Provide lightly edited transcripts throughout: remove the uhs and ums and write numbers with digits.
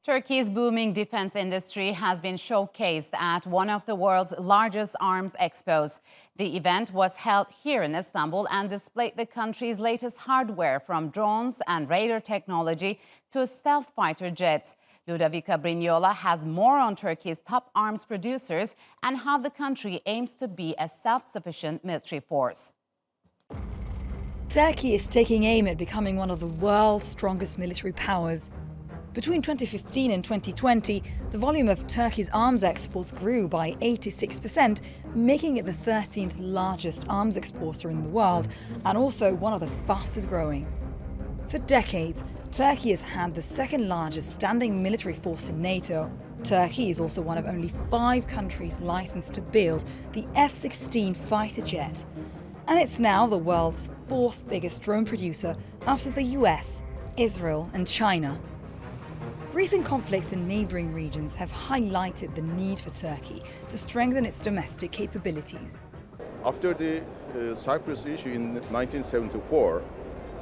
Turkey's booming defense industry has been showcased at one of the world's largest arms expos. The event was held here in Istanbul and displayed the country's latest hardware, from drones and radar technology to stealth fighter jets. Ludovica Brignola has more on Turkey's top arms producers and how the country aims to be a self-sufficient military force. Turkey is taking aim at becoming one of the world's strongest military powers. Between 2015 and 2020, the volume of Turkey's arms exports grew by 86%, making it the 13th largest arms exporter in the world and also one of the fastest growing. For decades, Turkey has had the second largest standing military force in NATO. Turkey is also one of only 5 countries licensed to build the F-16 fighter jet. And it's now the world's 4th biggest drone producer after the US, Israel and China. Recent conflicts in neighbouring regions have highlighted the need for Turkey to strengthen its domestic capabilities. After the Cyprus issue in 1974,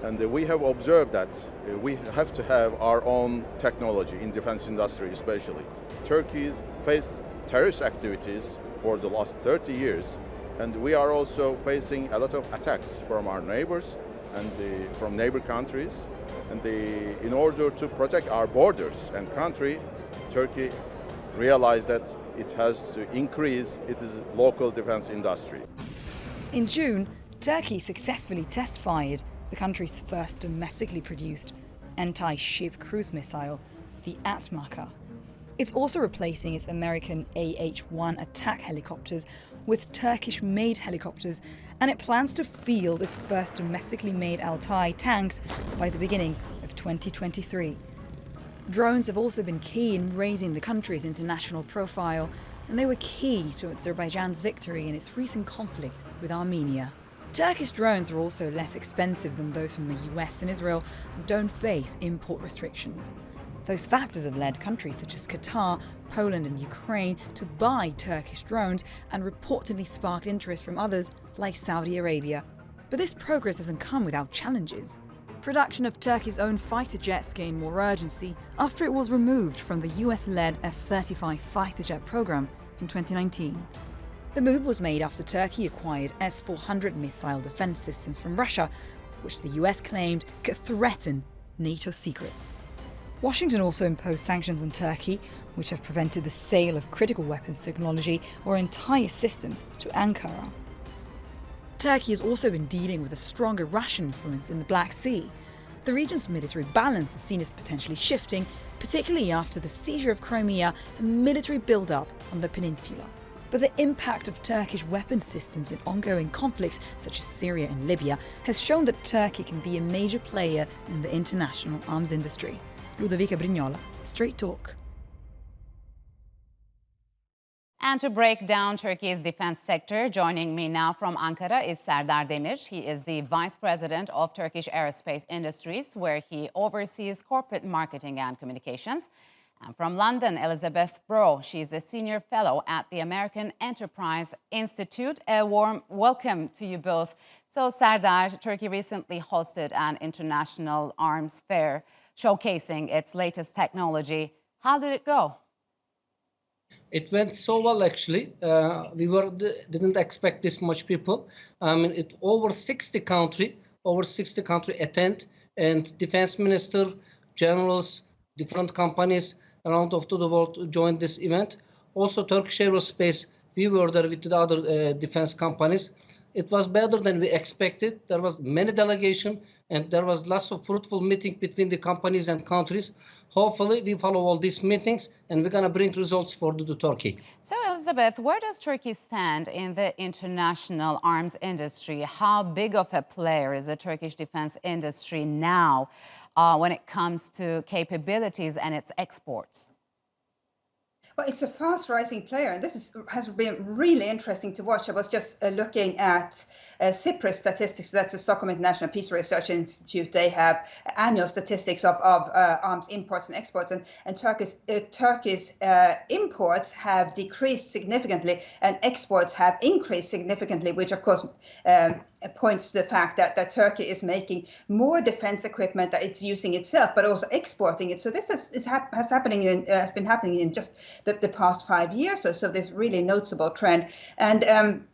and we have observed that we have to have our own technology in defense industry especially. Turkey's faced terrorist activities for the last 30 years, and we are also facing a lot of attacks from our neighbors and from neighbor countries. And in order to protect our borders and country, Turkey realized that it has to increase its local defense industry. In June, Turkey successfully test-fired the country's first domestically produced anti-ship cruise missile, the Atmarka. It's also replacing its American AH-1 attack helicopters with Turkish-made helicopters, and it plans to field its first domestically made Altay tanks by the beginning of 2023. Drones have also been key in raising the country's international profile, and they were key to Azerbaijan's victory in its recent conflict with Armenia. Turkish drones are also less expensive than those from the US and Israel and don't face import restrictions. Those factors have led countries such as Qatar, Poland and Ukraine to buy Turkish drones and reportedly sparked interest from others like Saudi Arabia. But this progress hasn't come without challenges. Production of Turkey's own fighter jets gained more urgency after it was removed from the US-led F-35 fighter jet program in 2019. The move was made after Turkey acquired S-400 missile defense systems from Russia, which the US claimed could threaten NATO secrets. Washington also imposed sanctions on Turkey, which have prevented the sale of critical weapons technology or entire systems to Ankara. Turkey has also been dealing with a stronger Russian influence in the Black Sea. The region's military balance is seen as potentially shifting, particularly after the seizure of Crimea and military build-up on the peninsula. But the impact of Turkish weapon systems in ongoing conflicts such as Syria and Libya has shown that Turkey can be a major player in the international arms industry. Ludovica Brignola, Straight Talk. And to break down Turkey's defense sector, joining me now from Ankara is Serdar Demir. He is the Vice President of Turkish Aerospace Industries, where he oversees corporate marketing and communications. And from London, Elisabeth Braw. She is a Senior Fellow at the American Enterprise Institute. A warm welcome to you both. So, Serdar, Turkey recently hosted an international arms fair showcasing its latest technology. How did it go? It went so well, actually. We didn't expect this much people. I mean, over 60 country attend, and defense minister, generals, different companies around of the world joined this event. Also, Turkish Aerospace, we were there with the other defense companies. It was better than we expected. There was many delegation, and there was lots of fruitful meetings between the companies and countries. Hopefully, we follow all these meetings, and we're going to bring results for the Turkey. So, Elisabeth, where does Turkey stand in the international arms industry? How big of a player is the Turkish defense industry now when it comes to capabilities and its exports? Well, it's a fast-rising player, and this has been really interesting to watch. I was just looking at Cyprus statistics. That's the Stockholm International Peace Research Institute. They have annual statistics of arms imports and exports, and Turkey's imports have decreased significantly, and exports have increased significantly, which of course points to the fact that Turkey is making more defense equipment that it's using itself, but also exporting it. So this has been happening in just the past 5 years or so. This really noticeable trend. And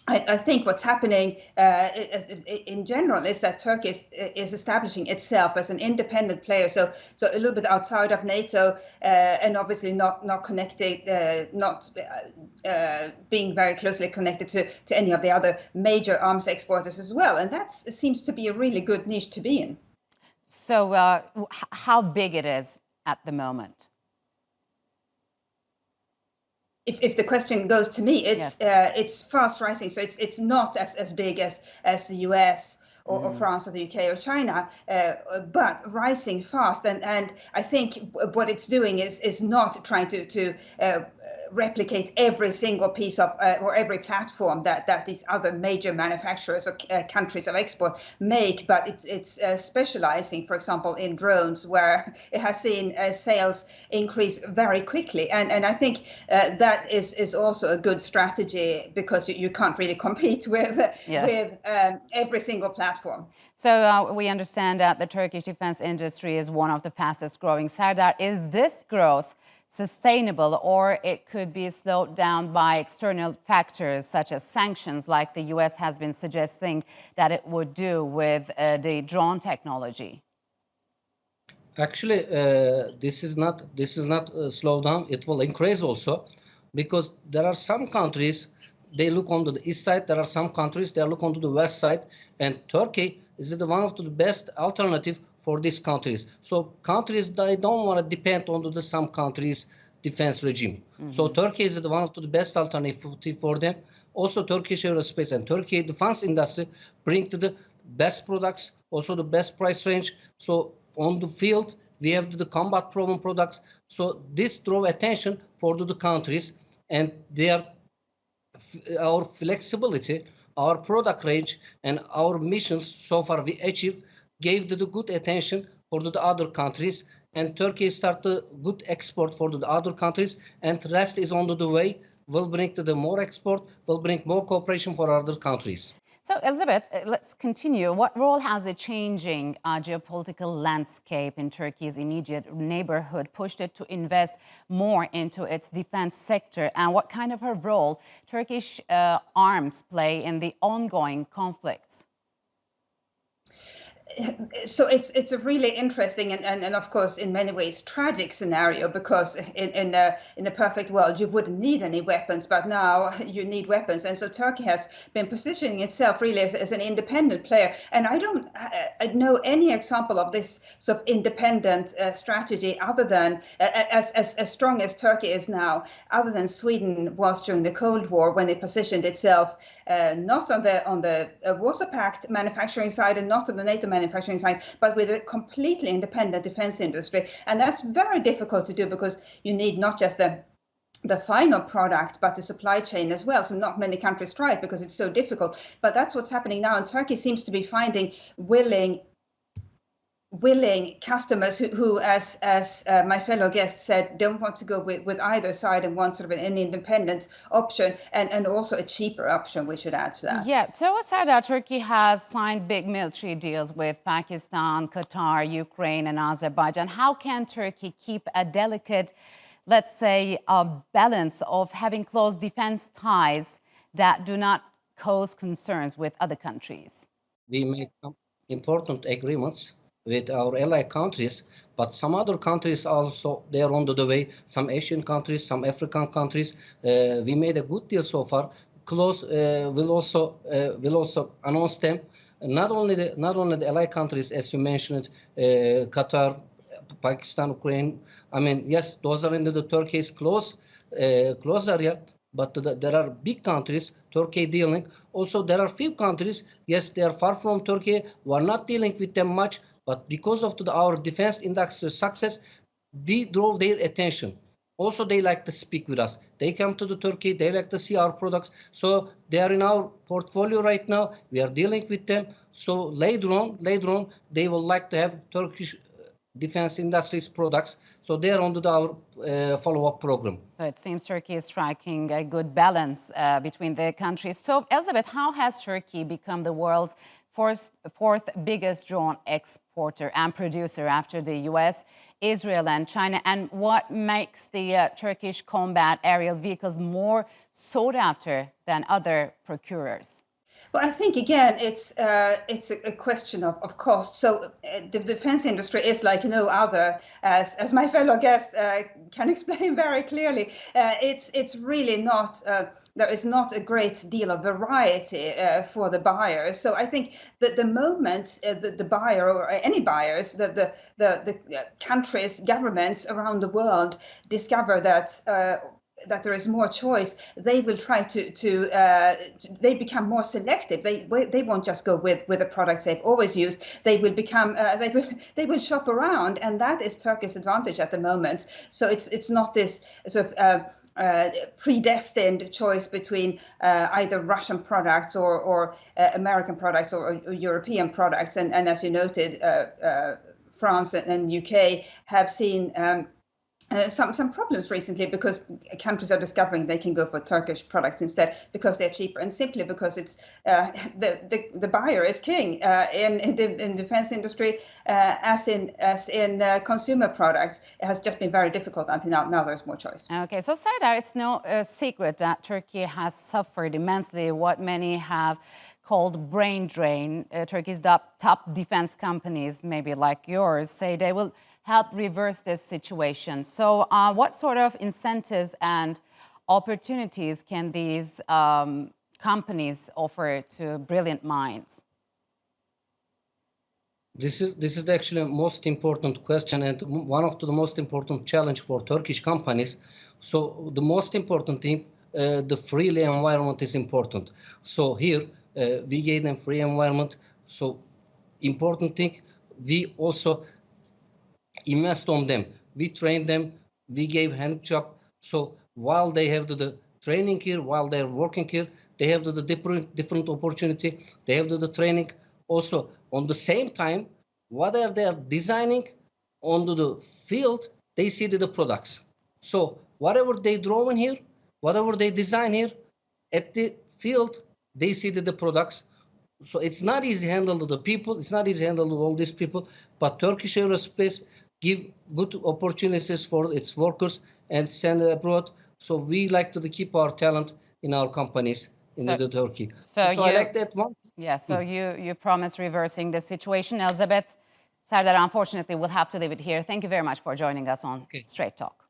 I think what's happening in general is that Turkey is establishing itself as an independent player, so a little bit outside of NATO, and obviously not connected, not being very closely connected to any of the other major arms exporters as well. And that seems to be a really good niche to be in. So how big it is at the moment? If the question goes to me, it's fast rising. So it's not as big as the US or France or the UK or China, but rising fast. And I think what it's doing is not trying to replicate every single piece of or every platform that these other major manufacturers or countries of export make, but it's specializing, for example, in drones, where it has seen sales increase very quickly. And I think that is also a good strategy, because you can't really compete with every single platform. So we understand that the Turkish defense industry is one of the fastest growing. Serdar, is this growth sustainable, or it could be slowed down by external factors such as sanctions, like the US has been suggesting that it would do with the drone technology? Actually, this is not slow down. It will increase also, because there are some countries, they look onto the east side. There are some countries they look onto the west side, and Turkey is one of the best alternative for these countries. So countries, they don't want to depend on some countries' defense regime. So Turkey is one of the best alternative for them. Also, Turkish aerospace and Turkey defense industry bring to the best products, also the best price range. So on the field, we have the combat proven products. So this draw attention for the countries, and our flexibility, our product range, and our missions so far we achieved gave the good attention for the other countries, and Turkey started good export for the other countries, and the rest is on the way. Will bring to the more export, will bring more cooperation for other countries. So, Elisabeth, let's continue. What role has the changing geopolitical landscape in Turkey's immediate neighborhood pushed it to invest more into its defense sector? And what kind of a role Turkish arms play in the ongoing conflicts? So it's a really interesting and of course in many ways tragic scenario, because in a perfect world you wouldn't need any weapons, but now you need weapons. And so Turkey has been positioning itself really as an independent player, and I don't know any example of this sort of independent strategy other than as strong as Turkey is now, other than Sweden was during the Cold War, when it positioned itself not on the Warsaw Pact manufacturing side and not on the NATO manufacturing side, but with a completely independent defense industry. And that's very difficult to do, because you need not just the final product, but the supply chain as well. So not many countries try it because it's so difficult. But that's what's happening now. And Turkey seems to be finding willing customers who as my fellow guest said, don't want to go with either side and want sort of an independent option, and also a cheaper option, we should add to that. Yeah, so Serdar, Turkey has signed big military deals with Pakistan, Qatar, Ukraine, and Azerbaijan. How can Turkey keep a delicate, let's say, a balance of having close defense ties that do not cause concerns with other countries? We make important agreements with our ally countries, but some other countries also, they are on the way. Some Asian countries, some African countries. We made a good deal so far. Close will also announce them. Not only the ally countries, as you mentioned, Qatar, Pakistan, Ukraine. I mean, yes, those are in the Turkey's close area. But there are big countries, Turkey dealing. Also, there are few countries, yes, they are far from Turkey. We're not dealing with them much. But because of our defense industry success, we drove their attention. Also, they like to speak with us. They come to the Turkey. They like to see our products. So they are in our portfolio right now. We are dealing with them. So later on, they will like to have Turkish defense industries products. So they are under our follow-up program. So it seems Turkey is striking a good balance between the countries. So Elizabeth, how has Turkey become the world's fourth biggest drone exporter and producer after the US, Israel and China? And what makes the Turkish combat aerial vehicles more sought after than other procurers? Well, I think again, it's a question of cost. So the defense industry is like no other, as my fellow guest can explain very clearly. It's really not. There is not a great deal of variety for the buyers. So I think that the moment the buyer or any buyers, the countries, governments around the world discover that there is more choice, they will try to they become more selective. They won't just go with the products they've always used. They will become they will shop around, and that is Turkey's advantage at the moment. So it's not this sort of predestined choice between either Russian products or American products or European products. And as you noted, France and UK have seen some problems recently because countries are discovering they can go for Turkish products instead because they're cheaper, and simply because it's the buyer is king in the defense industry as in consumer products. It has just been very difficult until now. Now there's more choice. Okay, so Serdar, it's no secret that Turkey has suffered immensely what many have called brain drain. Turkey's top defense companies, maybe like yours, say they will help reverse this situation. So what sort of incentives and opportunities can these companies offer to brilliant minds? This is actually the most important question and one of the most important challenge for Turkish companies. So the most important thing, the free environment is important. So here we gave them free environment. So important thing, we also invest on them. We train them. We gave hand job. So while they have the training here, while they're working here, they have the different opportunity. They have the training. Also, on the same time, what are they designing on the field, they see the products. So whatever they draw in here, whatever they design here, at the field, they see the products. So it's not easy to handle the people. It's not easy to handle all these people. But Turkish Aerospace give good opportunities for its workers and send abroad. So we like to keep our talent in our companies in Turkey. So I like that one. Yeah, so you promise reversing the situation. Elizabeth, Serdar, unfortunately, we'll have to leave it here. Thank you very much for joining us on Straight Talk.